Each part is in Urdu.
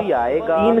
3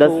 10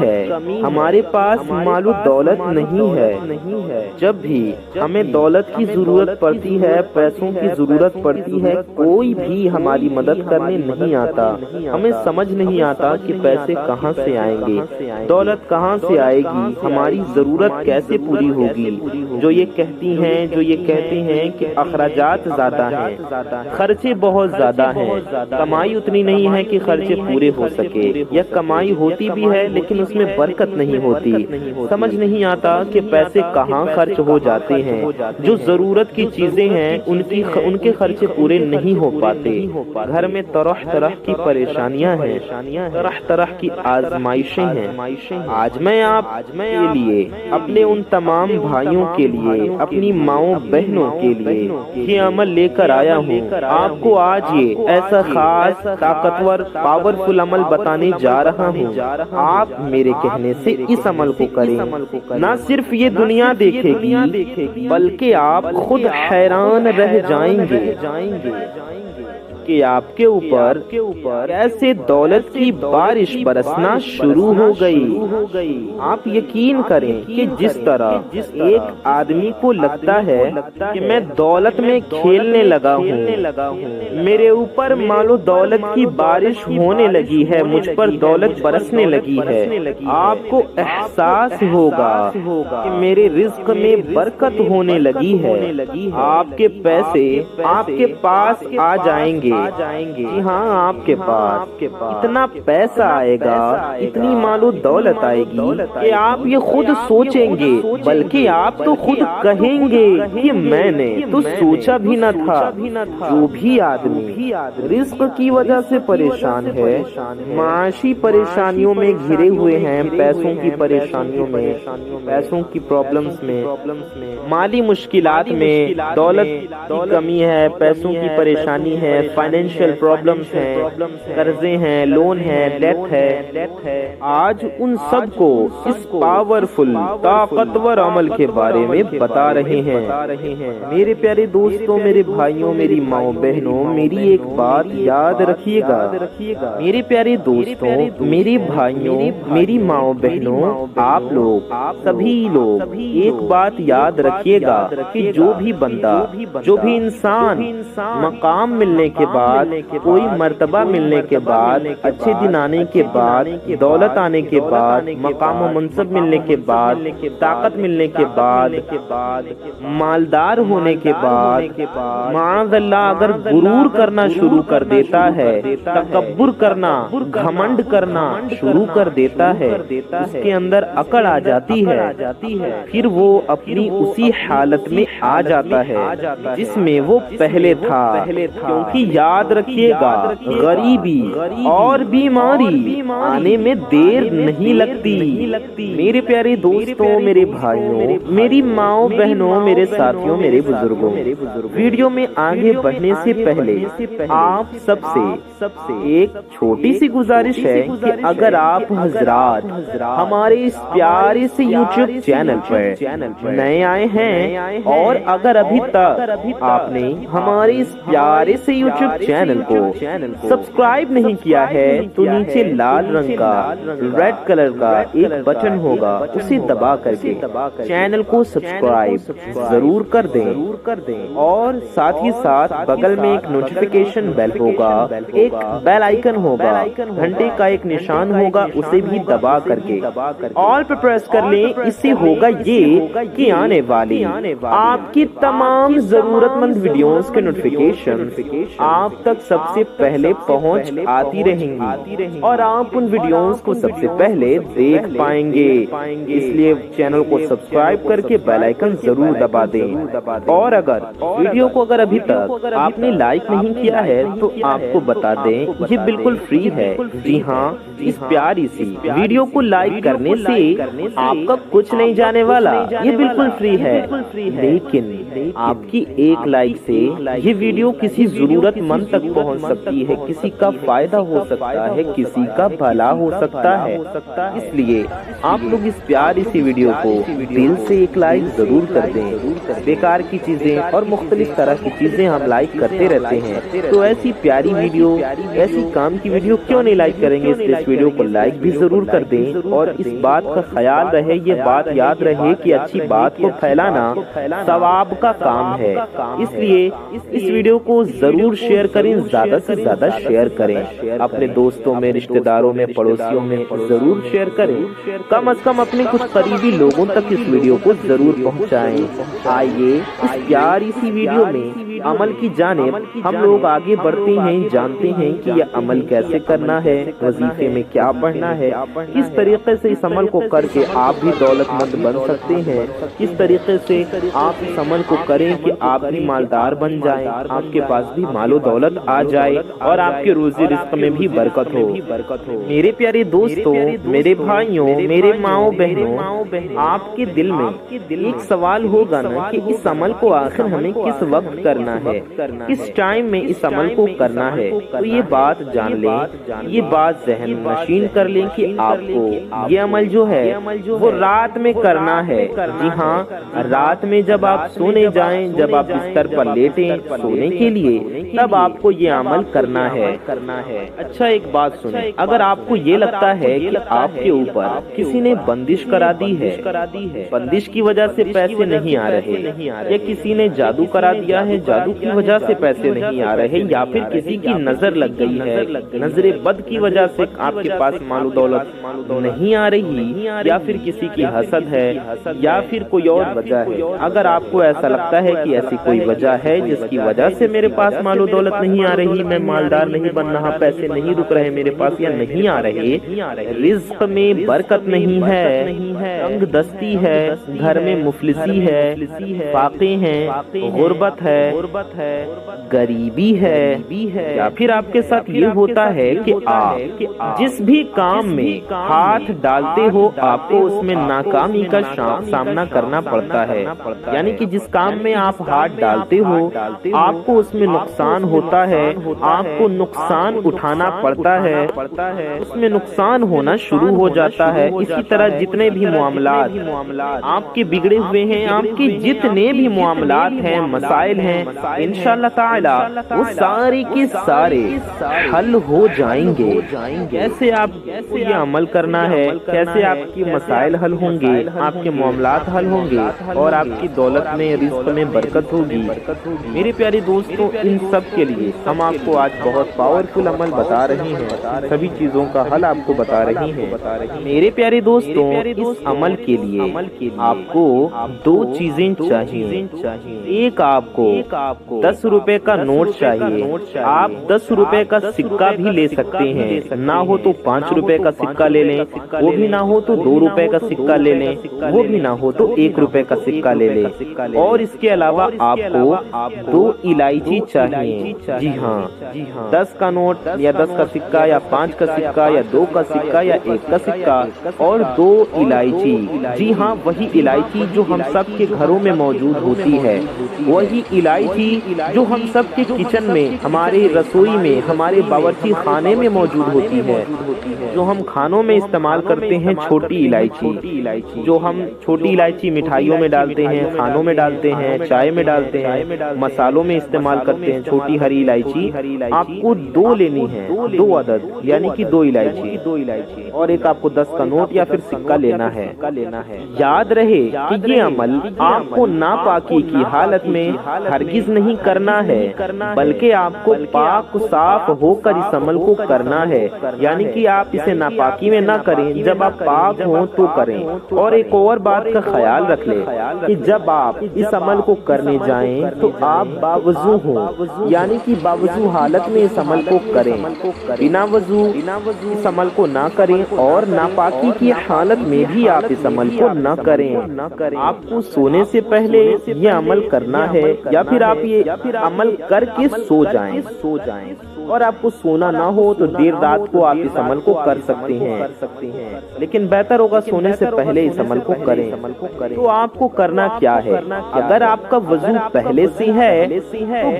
ہے، ہمارے پاس مال و دولت نہیں ہے، جب بھی ہمیں دولت کی ضرورت پڑتی ہے، پیسوں کی ضرورت پڑتی ہے، کوئی بھی ہماری مدد کرنے نہیں آتا، ہمیں سمجھ نہیں آتا کہ پیسے کہاں سے آئیں گے، دولت کہاں سے آئے گی، ہماری ضرورت کیسے پوری ہوگی۔ جو یہ کہتی ہیں، جو یہ کہتے ہیں کہ اخراجات زیادہ ہیں، خرچے بہت زیادہ ہیں، کمائی اتنی نہیں ہے کہ خرچے پورے ہو سکے، یا کمائی ہوتی بھی ہے لیکن اس میں برکت نہیں ہوتی، سمجھ نہیں آتا کہ پیسے کہاں خرچ ہو جاتے ہیں، جو ضرورت کی چیزیں ہیں ان کے خرچے پورے نہیں ہو پاتے، گھر میں طرح طرح کی پریشانیاں ہیں، طرح طرح کی آزمائشیں ہیں۔ آج میں آپ کے لیے، اپنے ان تمام بھائیوں کے لیے، اپنی ماؤں بہنوں کے لیے یہ عمل لے کر آیا ہوں۔ آپ کو آج یہ ایسا خاص طاقتور پاورفل عمل بتانے جا رہا ہوں، آپ میرے کہنے سے اس عمل کو کریں، نہ صرف یہ دنیا دیکھے گی بلکہ آپ خود حیران رہ جائیں گے کہ آپ کے اوپر کیسے دولت کی بارش برسنا شروع ہو گئی۔ آپ یقین کریں کہ جس طرح ایک آدمی کو لگتا ہے کہ میں دولت میں کھیلنے لگا ہوں، میرے اوپر مال و دولت کی بارش ہونے لگی ہے، مجھ پر دولت برسنے لگی ہے، آپ کو احساس ہوگا کہ میرے رزق میں برکت ہونے لگی ہے، آپ کے پیسے آپ کے پاس آ جائیں گے۔ جی ہاں، آپ کے پاس اتنا پیسہ آئے گا، اتنی مال و دولت آئے گی کہ آپ یہ خود سوچیں گے، بلکہ آپ تو خود کہیں گے کہ میں نے تو سوچا بھی نہ تھا۔ جو بھی آدمی رزق کی وجہ سے پریشان ہے، معاشی پریشانیوں میں گھرے ہوئے ہیں، پیسوں کی پریشانیوں میں، پیسوں کی پرابلمز میں، مالی مشکلات میں، دولت کی کمی ہے، پیسوں کی پریشانی ہے، فائنینشیل پرابلمز ہیں، قرضے ہیں، لون ہے، ڈیٹ ہے، آج ان سب کو اس پاورفل طاقتور عمل کے بارے میں بتا رہے ہیں۔ میرے پیارے دوستوں، میرے بھائیوں، میری ماؤں بہنوں، میری ایک بات یاد رکھیے گا، میرے پیارے دوستوں، میرے بھائیوں، میری ماؤں بہنوں، آپ لوگ سبھی لوگ ایک بات یاد رکھیے گا کہ جو بھی بندہ، جو بھی انسان مقام ملنے کے بعد، کوئی مرتبہ ملنے کے بعد، اچھے دن آنے کے بعد، دولت آنے کے بعد، مقام و منصب ملنے کے بعد، طاقت ملنے کے بعد، مالدار ہونے کے بعد، معاذ اللہ اگر غرور کرنا شروع کر دیتا ہے، تکبر کرنا، گھمنڈ کرنا شروع کر دیتا ہے، اس کے اندر اکڑ آ جاتی ہے، پھر وہ اپنی اسی حالت میں آ جاتا ہے جس میں وہ پہلے تھا، کیونکہ یاد رکھیے گا، غریبی اور بیماری آنے میں دیر نہیں لگتی۔ میرے پیارے دوستوں، میرے بھائیوں، میری ماؤں بہنوں، میرے ساتھیوں، میرے بزرگوں، ویڈیو میں آگے بڑھنے سے پہلے آپ سب سے ایک چھوٹی سی گزارش ہے کہ اگر آپ حضرات ہمارے اس پیارے سے یوٹیوب چینل پر نئے آئے ہیں اور اگر ابھی تک آپ نے ہمارے اس پیارے سے یوٹیوب چینل کو سبسکرائب نہیں کیا ہے تو نیچے لال رنگ کا ریڈ کلر کا ایک بٹن ہوگا، اسے دبا کر کے چینل کو سبسکرائب ضرور کر دیں، اور ساتھ ہی ساتھ بغل میں ایک نوٹیفیکیشن بیل ہوگا، ایک بیل آئیکن ہوگا، گھنٹے کا ایک نشان ہوگا، اسے بھی دبا کر کے آل پر پریس کر لیں۔ اس سے ہوگا یہ کہ آنے والی آپ کی تمام ضرورت مند ویڈیوز کے نوٹیفیکیشن آپ تک سب سے پہلے پہنچ آتی رہیں گی اور آپ ان ویڈیوز کو سب سے پہلے دیکھ پائیں گے۔ اس لیے چینل کو سبسکرائب کر کے بیل آئیکن ضرور دبا دیں، اور اگر ویڈیو کو اگر ابھی تک آپ نے لائک نہیں کیا ہے تو آپ کو بتا دیں یہ بالکل فری ہے۔ جی ہاں، اس پیاری سی ویڈیو کو لائک کرنے سے آپ کا کچھ نہیں جانے والا، یہ بالکل فری ہے، آپ کی ایک لائک سے یہ ویڈیو کسی ضرورت مند تک پہنچ سکتی ہے، کسی کا فائدہ ہو سکتا ہے، کسی کا بھلا ہو سکتا ہے۔ اس لیے آپ لوگ اس پیاری سی ویڈیو کو دل سے ایک لائک ضرور کر دیں۔ بیکار کی چیزیں اور مختلف طرح کی چیزیں ہم لائک کرتے رہتے ہیں، تو ایسی پیاری ویڈیو، ایسی کام کی ویڈیو کیوں نہیں لائک کریں گے؟ اس ویڈیو کو لائک بھی ضرور کر دیں، اور اس بات کا خیال رہے، یہ بات یاد رہے کہ اچھی بات کو پھیلانا ثواب کا کام ہے۔ اس لیے اس ویڈیو کو ضرور شیئر کریں، زیادہ سے زیادہ شیئر کریں، اپنے دوستوں میں، رشتہ داروں میں، پڑوسیوں میں ضرور شیئر کریں، کم از کم اپنے کچھ قریبی لوگوں تک اس ویڈیو کو ضرور پہنچائیں۔ آئیے اس پیاری سی ویڈیو میں عمل کی جانب ہم لوگ آگے بڑھتے ہیں، جانتے ہیں کہ یہ عمل کیسے کرنا ہے، وظیفے میں کیا پڑھنا ہے، کس طریقے سے اس عمل کو کر کے آپ بھی دولت مند بن سکتے ہیں، کس طریقے سے آپ اس عمل کو کریں کہ آپ بھی مالدار بن جائیں، آپ کے پاس بھی مال و دولت آ جائے، اور آپ کے روزی رزق میں بھی برکت ہو۔ میرے پیارے دوستوں، میرے بھائیوں، میرے ماؤں بہنوں، آپ کے دل میں ایک سوال ہوگا نا کہ اس عمل کو آخر ہمیں کس وقت کرنا ہے، کس ٹائم میں اس عمل کو کرنا ہے؟ تو یہ بات جان لیں، یہ بات ذہن نشین کر لیں کہ آپ کو یہ عمل جو ہے وہ رات میں کرنا ہے۔ جی ہاں، رات میں جب آپ سونے جائیں، جب آپ بستر پر لیٹیں سونے کے لیے، تب آپ کو یہ عمل کرنا ہے۔ اچھا ایک بات سنیں، اگر آپ کو یہ لگتا ہے کہ آپ کے اوپر کسی نے بندش کرا دی ہے، بندش کی وجہ سے پیسے نہیں آ رہے، یا کسی نے جادو کرا دیا ہے، جادو کی وجہ سے پیسے نہیں آ رہے، یا پھر کسی کی نظر لگ گئی ہے، نظر بد کی وجہ سے آپ کے پاس مال و دولت نہیں آ رہی، یا پھر کسی کی حسد ہے، یا پھر کوئی اور وجہ ہے، اگر آپ کو ایسا لگتا ہے کہ ایسی کوئی وجہ ہے جس کی وجہ سے میرے پاس مال و دولت نہیں آ رہی، میں مالدار نہیں بن رہا، پیسے نہیں رک رہے میرے پاس، یا نہیں آ رہے، رزق میں برکت نہیں ہے، تنگ دستی ہے، گھر میں مفلسی ہے، فاقے ہیں، غربت ہے، غریبی ہے، یا پھر آپ کے ساتھ یہ ہوتا ہے کہ آپ جس بھی کام میں ہاتھ ڈالتے ہو آپ کو اس میں ناکامی کا سامنا کرنا پڑتا ہے، یعنی کہ جس کام میں آپ ہاتھ ڈالتے ہو آپ کو اس میں نقصان ہوتا ہے، آپ کو نقصان اٹھانا پڑتا ہے، اس میں نقصان ہونا شروع ہو جاتا ہے۔ اسی طرح جتنے بھی معاملات آپ کے بگڑے ہوئے ہیں، آپ کے جتنے بھی معاملات ہیں، مسائل ہیں، انشاءاللہ تعالی وہ سارے کے سارے حل ہو جائیں گے۔ کیسے آپ کو یہ عمل کرنا ہے، کیسے آپ کی مسائل حل ہوں گے، آپ کے معاملات حل ہوں گے، اور آپ کی دولت میں، رزق میں برکت ہوگی۔ میرے پیارے دوستوں، ان سب کے لیے ہم آپ کو آج بہت پاورفل عمل بتا رہے ہیں، سبھی چیزوں کا حل آپ کو بتا رہے ہیں۔ میرے پیارے دوستوں، اس عمل کے لیے آپ کو دو چیزیں چاہیے۔ ایک آپ کو 10 روپے کا نوٹ چاہیے، آپ 10 روپے کا سکہ بھی لے سکتے ہیں، نہ ہو تو 5 روپے کا سکہ لے لیں، وہ بھی نہ ہو تو 2 روپے کا سکہ لے لیں، وہ بھی نہ ہو تو 1 روپے کا سکہ لے لیں، اور اس کے علاوہ آپ کو 2 الائچی چاہیے۔ جی ہاں، 10 کا نوٹ یا 10 کا سکہ یا 5 کا سکہ یا 2 کا سکہ یا 1 کا سکہ اور 2 الائچی۔ جی ہاں، وہی الائچی جو ہم سب کے گھروں میں موجود ہوتی ہے، وہی الائچی جو ہم سب کے کچن میں، ہمارے رسوئی میں، ہمارے باورچی خانے میں موجود ہوتی ہے، جو ہم کھانوں میں استعمال کرتے ہیں، چھوٹی الائچی، جو ہم چھوٹی الائچی مٹھائیوں میں ڈالتے ہیں، کھانوں میں ڈالتے ہیں، چائے میں ڈالتے ہیں، مسالوں میں استعمال کرتے ہیں، چھوٹی ہری الائچی آپ کو 2 لینی ہے، 2 عدد، یعنی کہ 2 الائچی، اور ایک آپ کو 10 کا نوٹ یا پھر سکہ لینا ہے۔ یاد رہے کہ یہ عمل آپ کو ناپاکی کی حالت میں ہرگز نہیں کرنا ہے، بلکہ آپ کو پاک صاف ہو کر اس عمل کو کرنا ہے، یعنی کہ آپ اسے ناپاکی میں نہ کریں، جب آپ پاک ہوں تو کریں۔ اور ایک اور بات کا خیال رکھ لیں کہ جب آپ اس عمل کو کرنے جائیں تو آپ باوضو ہوں، یعنی کہ باوضو حالت میں اس عمل کو کریں، بنا وضو اس عمل کو نہ کریں، اور ناپاکی کی حالت میں بھی آپ اس عمل کو نہ کریں۔ آپ کو سونے سے پہلے یہ عمل کرنا ہے، یا پھر آپ یہ عمل کر کے سو جائیں اور آپ کو سونا نہ ہو تو دیر رات کو آپ اس عمل کو کر سکتے ہیں، لیکن بہتر ہوگا سونے سے پہلے اس عمل کو کریں۔ تو آپ کو کرنا کیا ہے؟ اگر آپ کا وضو پہلے سے ہے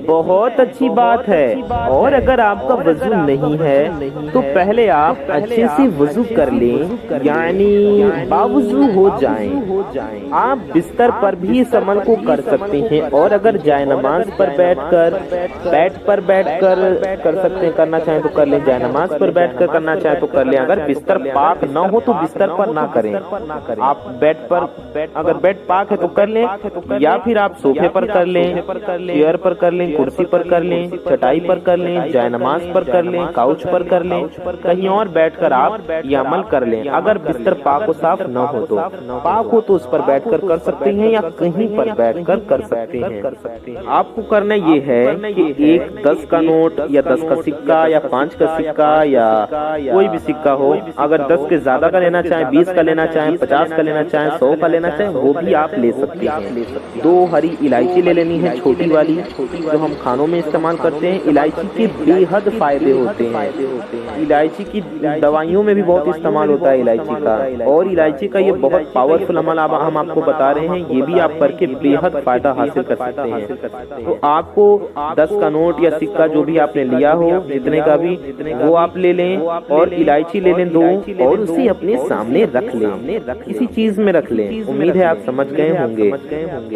تو بہت اچھی بات ہے، اور اگر آپ کا وضو نہیں ہے تو پہلے آپ اچھے سے وضو کر لیں، یعنی باوضو ہو جائیں۔ آپ بستر پر بھی اس عمل کو کر سکتے ہیں، اور اگر جائے نماز پر بیٹھ کر کر سکتے ہیں، کرنا چاہیں تو کر لیں، جائے نماز پر بیٹھ کر کرنا چاہیں تو کر لیں۔ اگر بستر پاک نہ ہو تو بستر پر نہ کریں، آپ بیڈ پر، اگر بیڈ پاک ہے تو کر لیں، یا پھر آپ صوفے پر کر لیں، چیئر پر کر لیں، کرسی پر کر لیں، چٹائی پر کر لیں، جائے نماز پر کر لیں، کاؤچ پر کر لیں، کہیں اور بیٹھ کر آپ یہ عمل کر لیں۔ اگر بستر پاک و صاف نہ ہو تو پاک ہو تو اس پر بیٹھ کر کر سکتے ہیں، یا کہیں پر بیٹھ کر کر سکتے ہیں۔ آپ کو کرنا یہ ہے کہ ایک 10 کا نوٹ یا 10 کا سکہ یا 5 کا سکہ یا کوئی بھی سکہ ہو، اگر 10 کے زیادہ کا لینا چاہیں، 20 کا لینا چاہیں، 50 کا لینا چاہیں، 100 کا لینا چاہیں، وہ بھی آپ لے سکتے ہیں۔ 2 ہری الائچی لے لینی ہے، چھوٹی والی جو ہم کھانوں میں استعمال کرتے ہیں۔ الائچی کے بے حد فائدے ہوتے ہیں، الائچی کی دوائیوں میں بھی بہت استعمال ہوتا ہے الائچی کا، اور الائچی کا یہ بہت پاورفل عمل ہم آپ کو بتا رہے ہیں، یہ بھی آپ کر کے بے حد فائدہ حاصل کر سکتے ہیں۔ تو آپ کو 10 کا نوٹ یا سکہ جو بھی آپ نے لیا ہو، جتنے کا بھی، وہ آپ لے لیں، اور الائچی لے لیں 2، اور اسے اپنے سامنے رکھ لیں، کسی چیز میں رکھ لیں۔ امید ہے آپ سمجھ گئے ہوں گے،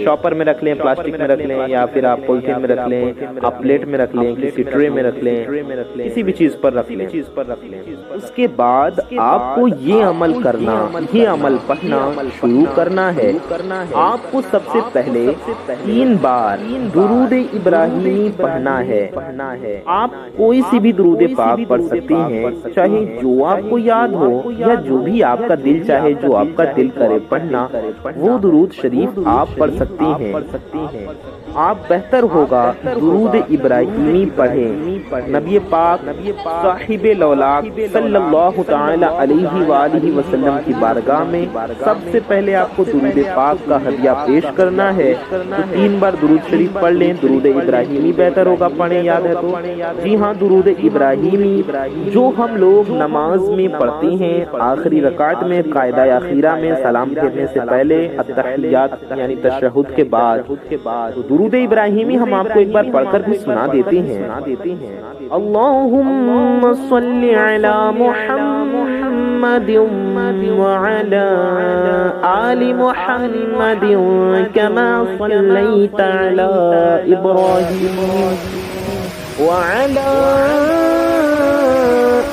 شاپر میں رکھ لیں، پلاسٹک میں رکھ لیں، یا پھر آپ پولیتھین میں رکھ لیں، آپ پلیٹ میں رکھ لیں، کسی ٹرے میں رکھ لیں، کسی بھی چیز پر رکھ لیں۔ اس کے بعد آپ کو یہ عمل کرنا، یہ عمل پڑھنا شروع کرنا ہے۔ آپ کو سب سے پہلے 3 بار درود ابراہیمی پڑھنا ہے۔ آپ کوئی سی بھی درود پاک پڑھ سکتے ہیں، چاہے جو آپ کو یاد ہو یا جو بھی آپ کا دل چاہے، جو آپ کا دل کرے پڑھنا، وہ درود شریف آپ پڑھ سکتے ہیں۔ آپ بہتر ہوگا درود ابراہیمی پڑھیں۔ نبی پاک صاحب لولاک صلی اللہ تعالی علیہ وآلہ وسلم کی بارگاہ میں سب سے پہلے آپ کو درود پاک کا ہدیہ پیش کرنا ہے، تو 3 بار درود شریف پڑھ لیں۔ درود ابراہیمی بہتر ہوگا پڑھیں، یاد ہے تو؟ جی ہاں، درود ابراہیمی جو ہم لوگ نماز میں پڑھتے ہیں، آخری رکعت میں، قاعدہ اخیرہ میں، سلام پھیرنے سے پہلے، التحیات یعنی تشہد کے بعد، درود ابراہیمی ہم آپ کو ایک بار پڑھ کر بھی سنا دیتے ہیں۔ اللہم صلی علی محمد وعلی آل محمد کما صلیت علی ابراہیم وعلی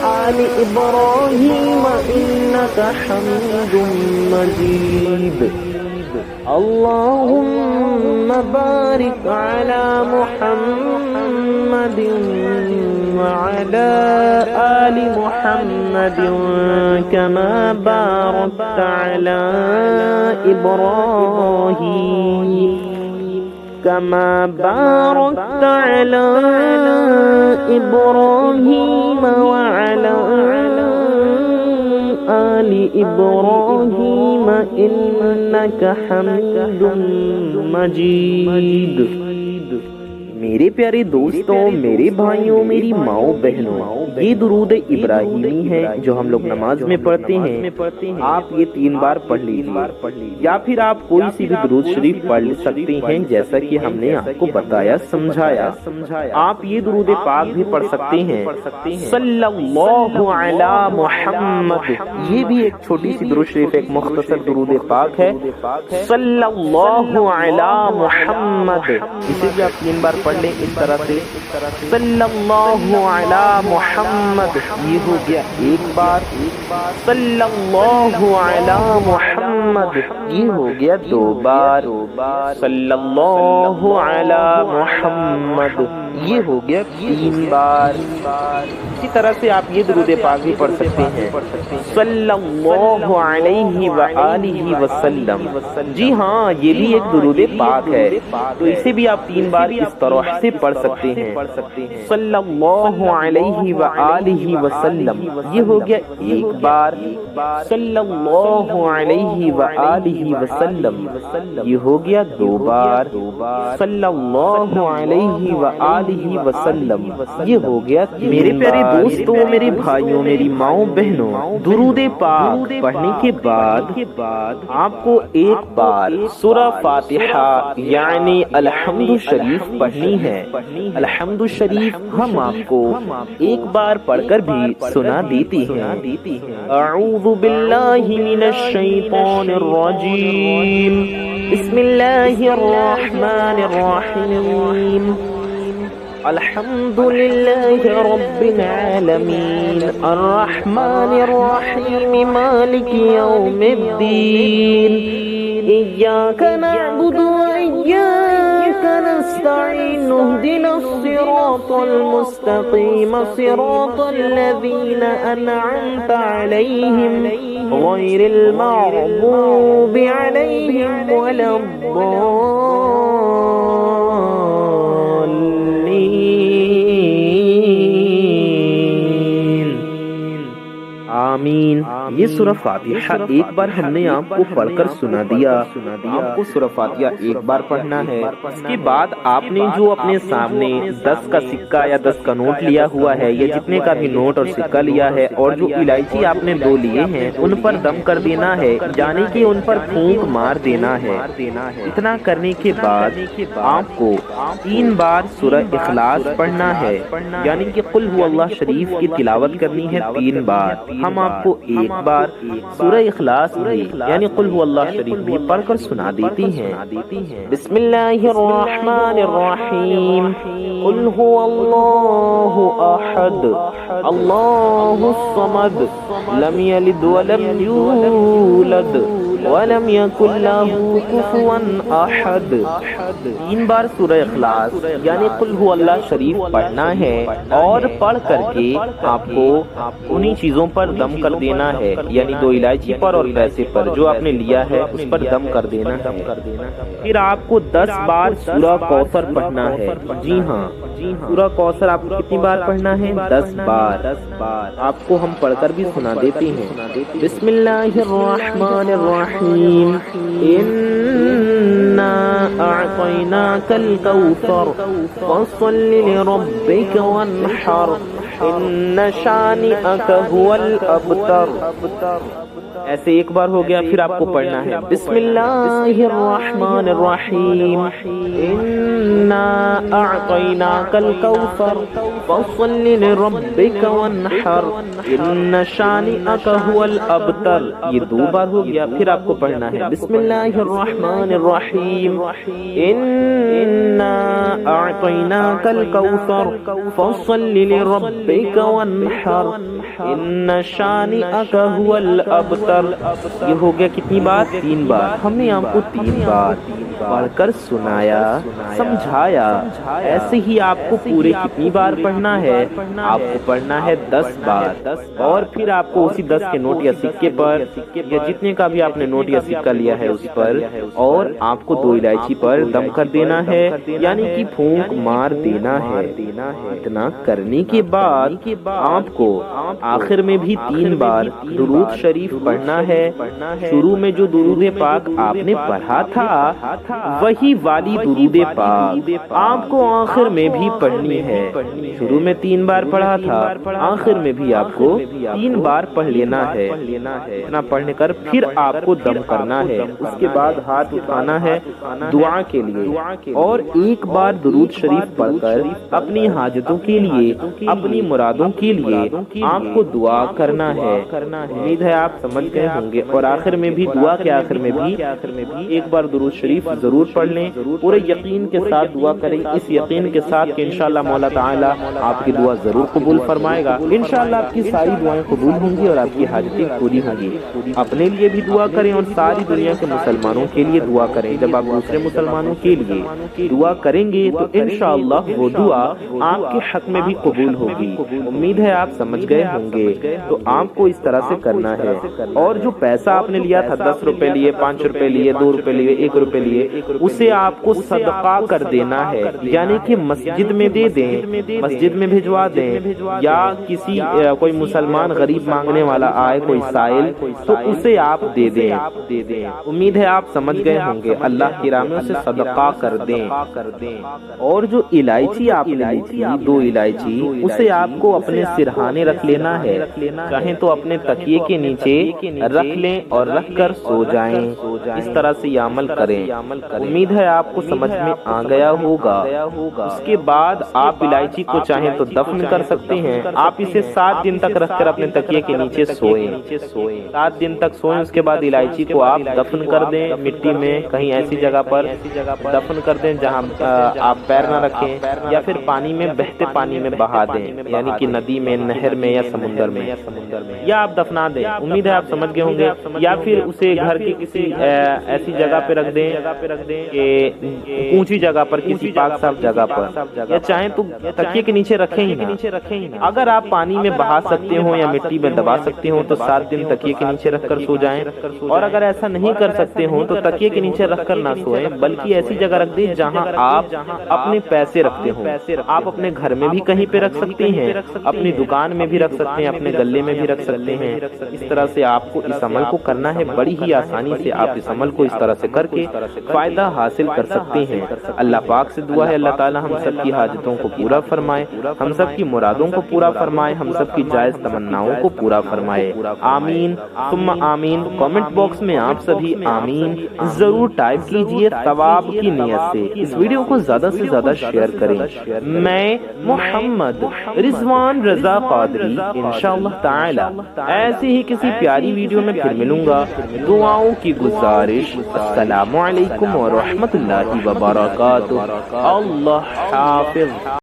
آل ابراہیم انک حمید مجید۔ اللہم بارک علی محمد وعلی آل محمد کما بارکت علی ابراہیم كما باركت على إبراهيم وعلى آل إبراهيم إنك حميد مجيد۔ میرے پیارے دوستوں، میرے بھائیوں، میری ماؤں بہنوں، یہ درود ابراہیمی ہے جو ہم لوگ نماز میں پڑھتے ہیں۔ آپ یہ 3 بار پڑھ لیجیے، یا پھر آپ کوئی سی بھی درود شریف پڑھ سکتے ہیں، جیسا کہ ہم نے آپ کو بتایا، سمجھایا۔ آپ یہ درود پاک بھی پڑھ سکتے ہیں، صلی اللہ علی محمد، یہ بھی ایک چھوٹی سی درود شریف، ایک مختصر درود پاک ہے، صلی اللہ علی محمد۔ اسے بھی آپ 3 بار پڑھ لیں اس طرح سے، صلی اللہ علی محمد، یہ ہو گیا 1 بار، صلی اللہ علی محمد، یہ ہو گیا 2 بار، صلی اللہ علی محمد، یہ ہو گیا 3 بار۔ اسی طرح سے آپ یہ درود پاک بھی پڑھ سکتے ہیں، صلی اللہ علیہ وآلہ وسلم۔ جی ہاں، یہ بھی ایک درود پاک ہے، تو اسے بھی آپ 3 بار اس طرح سے پڑھ سکتے ہیں، صلی اللہ علیہ وآلہ وسلم۔ یہ ہو گیا 1 بار، صلی اللہ علیہ وآلہ وسلم۔ یہ ہو گیا 2 بار، صلی اللہ علیہ وآلہ وسلم۔ یہ ہو گیا 3 بار۔ میرے پیارے دوستوں، میرے بھائیوں، میری ماؤں بہنوں، درود پاک پڑھنے کے بعد آپ کو 1 بار سورہ فاتحہ یعنی الحمد شریف پڑھنی ہے۔ الحمد شریف ہم آپ کو 1 بار پڑھ کر بھی سنا دیتی ہیں۔ اعوذ باللہ من الشیطان الرجیم، بسم اللہ الرحمن الرحیم، الحمد للہ رب العالمین، الرحمن الرحیم، مالک یوم الدین، ایاک نعبد وإیاک نستعین، اہدنا الصراط المستقیم، صراط الذین انعمت علیہم غیر المغضوب علیہم ولا آمین۔ یہ سورہ فاتحہ 1 بار ہم نے آپ کو پڑھ کر سنا دیا۔ آپ کو سورہ فاتحہ 1 بار پڑھنا ہے۔ اس کے بعد آپ نے جو اپنے سامنے 10 کا سکہ یا 10 کا نوٹ لیا ہوا ہے، یا جتنے کا بھی نوٹ اور سکہ لیا ہے، اور جو الائچی آپ نے 2 لیے ہیں، ان پر دم کر دینا ہے، یعنی کہ ان پر پھونک مار دینا ہے۔ اتنا کرنے کے بعد آپ کو 3 بار سورہ اخلاص پڑھنا ہے، یعنی کہ قل هو اللہ شریف کی تلاوت کرنی ہے 3 بار۔ ہم آپ کو 1 بار سورہ اخلاص بھی یعنی قل هو اللہ شریف بھی پڑھ کر سنا دیتی ہیں۔ بسم اللہ الرحمن الرحیم، قل هو اللہ احد اللہ الصمد لم یلد ولم یولد ولم یکن لہ کفوا احد۔ 3 بار سورہ اخلاص یعنی قل هو اللہ شریف پڑھنا ہے، اور پڑھ کر کے آپ کو انہی چیزوں پر دم کر دینا ہے، یعنی 2 الائچی پر اور پیسے پر جو آپ نے لیا ہے اس پر دم کر دینا ہے۔ پھر آپ کو 10 بار سورہ کوثر پڑھنا ہے۔ جی ہاں، سورہ کوثر آپ کو کتنی بار پڑھنا ہے؟ 10 بار۔ آپ کو ہم پڑھ کر بھی سنا دیتے ہیں۔ بسم اللہ الرحمن الرحیم، انا اعطیناک الکوثر فصل لربک وانحر، ان شانئک هو الابتر۔ ایسے 1 بار ہو گیا۔ پھر آپ کو پڑھنا ہے بسم اللہ الرحمن الرحیم، انا اعطیناک الکوثر فصل لربک وانحر، ان شانئک هو الابتر۔ یہ 2 بار ہو گیا۔ پھر آپ کو پڑھنا ہے بسم اللہ الرحمن الرحیم، انا اعطیناک الکوثر فصل لربک وانحر، ان شانئک هو الابتر۔ یہ ہو گیا کتنی بار؟ 3 بار۔ ہم نے آپ کو 3 بار پڑھ کر سنایا، سمجھایا۔ ایسے ہی آپ کو پورے کتنی بار پڑھنا ہے؟ آپ کو پڑھنا ہے 10 بار، اور پھر آپ کو اسی 10 کے نوٹ یا سکے پر، یا جتنے کا بھی آپ نے نوٹ یا سکہ لیا ہے اس پر، اور آپ کو 2 الائچی پر دم کر دینا ہے، یعنی کہ پھونک مار دینا ہے۔ اتنا کرنے کے بعد آپ کو آخر میں بھی 3 بار درود شریف پڑھنا ہے۔ شروع میں جو درود پاک آپ نے پڑھا تھا وہی والی درود پاک آپ کو آخر میں بھی پڑھنی ہے۔ شروع میں 3 بار پڑھا تھا، آخر میں بھی آپ کو 3 بار پڑھ لینا ہے۔ اتنا پڑھنے کر پھر آپ کو دم کرنا ہے۔ اس کے بعد ہاتھ اٹھانا ہے دعا کے لیے، اور 1 بار درود شریف پڑھ کر اپنی حاجتوں کے لیے، اپنی مرادوں کے لیے آپ کو دعا کرنا ہے۔ امید ہے آپ سمجھ گئے گئے ہوں گے، اور آخر میں بھی دعا کے آخر میں بھی ایک بار درود شریف ضرور پڑھ لیں، پورے یقین کے ساتھ دعا کریں، اس یقین کے ساتھ کہ انشاءاللہ مولا تعالیٰ آپ کی دعا ضرور قبول فرمائے گا۔ انشاءاللہ آپ کی ساری دعائیں قبول ہوں گی اور آپ کی حاجتیں پوری ہوں گی۔ اپنے لیے بھی دعا کریں اور ساری دنیا کے مسلمانوں کے لیے دعا کریں۔ جب آپ دوسرے مسلمانوں کے لیے دعا کریں گے تو انشاءاللہ وہ دعا آپ کے حق میں بھی قبول ہوگی۔ امید ہے آپ سمجھ گئے ہوں گے۔ تو آپ کو اس طرح سے کرنا ہے، اور جو پیسہ آپ نے لیا تھا 10 روپے لیے، 5 روپے لیے، 2 روپے لیے، 1 روپے لیے، اسے آپ کو صدقہ کر دینا ہے، یعنی کہ مسجد میں دے دیں، مسجد میں بھجوا دیں، یا کسی کوئی مسلمان غریب مانگنے والا آئے، کوئی سائل، تو اسے آپ دے دیں۔ امید ہے آپ سمجھ گئے ہوں گے۔ اللہ کی راہ میں اسے صدقہ کر دیں۔ اور جو الائچی آپ نے لی تھی 2 الائچی، اسے آپ کو اپنے سرہانے رکھ لینا ہے، چاہیں تو اپنے تکیے کے نیچے رکھ لیں اور رکھ کر سو جائیں۔ اس طرح سے یہ عمل کریں۔ امید ہے آپ کو سمجھ میں آ گیا ہوگا۔ اس کے بعد آپ الائچی کو چاہیں تو دفن کر سکتے ہیں۔ آپ اسے 7 دن تک رکھ کر اپنے تکیے کے نیچے سوئیں، 7 دن تک سوئیں۔ اس کے بعد الائچی کو آپ دفن کر دیں مٹی میں، کہیں ایسی جگہ پر دفن کر دیں جہاں آپ پیر نہ رکھیں، یا پھر پانی میں، بہتے پانی میں بہا دیں، یعنی کہ ندی میں، نہر میں یا سمندر میں، یا آپ دفنا دیں۔ امید ہے آپ سمجھ گئے ہوں گے۔ یا پھر اسے گھر کی کسی ایسی جگہ پہ رکھ دیں کہ اونچی جگہ پر، کسی پاک صاف جگہ پر، یا چاہیں تو تکیے کے نیچے رکھیں ہی نہ۔ اگر آپ پانی میں بہا سکتے ہوں یا مٹی میں دبا سکتے ہوں تو 7 دن تکیے کے نیچے رکھ کر سو جائیں، اور اگر ایسا نہیں کر سکتے ہوں تو تکیے کے نیچے رکھ کر نہ سوئیں، بلکہ ایسی جگہ رکھ دیں جہاں آپ اپنے پیسے رکھتے ہوں۔ آپ اپنے گھر میں بھی کہیں پہ رکھ سکتے ہیں، اپنی دکان میں بھی رکھ سکتے ہیں، اپنے گلے میں بھی رکھ سکتے ہیں۔ اس طرح سے آپ کو اس عمل کو کرنا ہے، بڑی ہی آسانی سے آپ اس عمل کو اس طرح سے کر کے فائدہ حاصل کر سکتے ہیں۔ اللہ پاک سے دعا ہے اللہ تعالی ہم سب کی حاجتوں کو پورا فرمائے، ہم سب کی مرادوں کو پورا فرمائے، ہم سب کی جائز تمناؤں کو پورا فرمائے۔ آمین ثم آمین۔ کامنٹ باکس میں آپ سبھی آمین ضرور ٹائپ کیجئے ثواب کی نیت سے۔ اس ویڈیو کو زیادہ سے زیادہ شیئر کریں۔ میں محمد رضوان رضا قادری انشاءاللہ تعالی ایسی ہی کسی پیاری ویڈیو میں پھر ملوں گا۔ دعاؤں کی گزارش، السلام علیکم ورحمۃ اللہ وبرکاتہ۔ اللہ حافظ۔